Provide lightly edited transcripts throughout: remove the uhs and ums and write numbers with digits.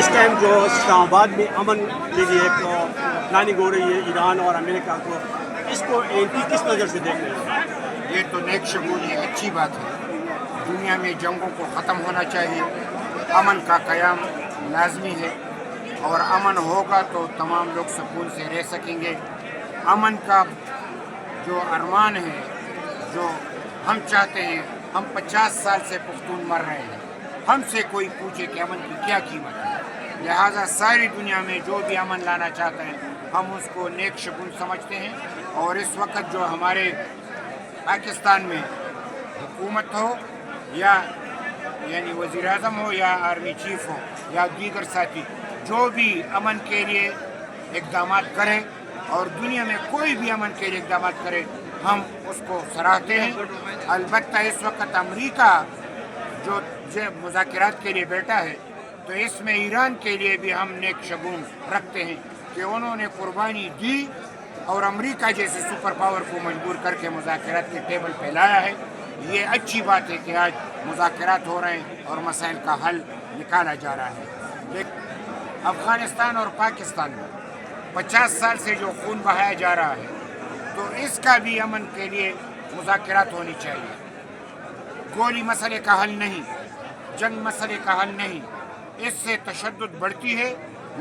اس time جو اسلام آباد میں امن کے لیے پلاننگ ہو رہی ہے ایران اور امریکہ کو، اس کو اینٹی کس نظر سے دیکھ رہے ہیں؟ یہ تو نیک شگون ہے، اچھی بات ہے۔ دنیا میں جنگوں کو ختم ہونا چاہیے، امن کا قیام لازمی ہے، اور امن ہوگا تو تمام لوگ سکون سے رہ سکیں گے۔ امن کا جو ارمان ہے، جو ہم چاہتے ہیں، ہم 50 سال سے پختون مر رہے ہیں، ہم سے کوئی پوچھے کہ امن کی کیا قیمت ہے؟ لہٰذا ساری دنیا میں جو بھی امن لانا چاہتے ہیں ہم اس کو نیک شگون سمجھتے ہیں۔ اور اس وقت جو ہمارے پاکستان میں حکومت ہو یا یعنی وزیر اعظم ہو یا آرمی چیف ہو یا دیگر ساتھی، جو بھی امن کے لیے اقدامات کریں اور دنیا میں کوئی بھی امن کے لیے اقدامات کرے، ہم اس کو سراہتے ہیں۔ البتہ اس وقت امریکہ جو مذاکرات کے لیے بیٹھا ہے، تو اس میں ایران کے لیے بھی ہم نیک شگون رکھتے ہیں کہ انہوں نے قربانی دی اور امریکہ جیسے سپر پاور کو مجبور کر کے مذاکرات کے ٹیبل پہ لایا ہے۔ یہ اچھی بات ہے کہ آج مذاکرات ہو رہے ہیں اور مسائل کا حل نکالا جا رہا ہے۔ لیکن افغانستان اور پاکستان میں 50 سال سے جو خون بہایا جا رہا ہے، تو اس کا بھی امن کے لیے مذاکرات ہونی چاہیے۔ گولی مسئلے کا حل نہیں، جنگ مسئلے کا حل نہیں، اس سے تشدد بڑھتی ہے،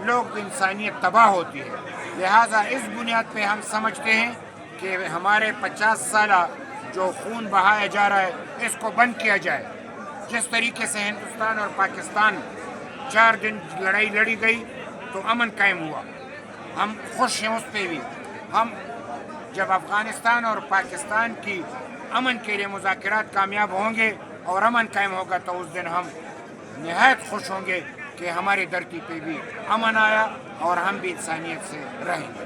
لوگ انسانیت تباہ ہوتی ہے۔ لہٰذا اس بنیاد پہ ہم سمجھتے ہیں کہ ہمارے 50 سالہ جو خون بہایا جا رہا ہے اس کو بند کیا جائے۔ جس طریقے سے ہندوستان اور پاکستان 4 دن لڑائی لڑی گئی تو امن قائم ہوا، ہم خوش ہیں اس پہ بھی۔ ہم جب افغانستان اور پاکستان کی امن کے لیے مذاکرات کامیاب ہوں گے اور امن قائم ہوگا تو اس دن ہم نہایت خوش ہوں گے کہ ہماری دھرتی پہ بھی امن آیا اور ہم بھی انسانیت سے رہیں گے۔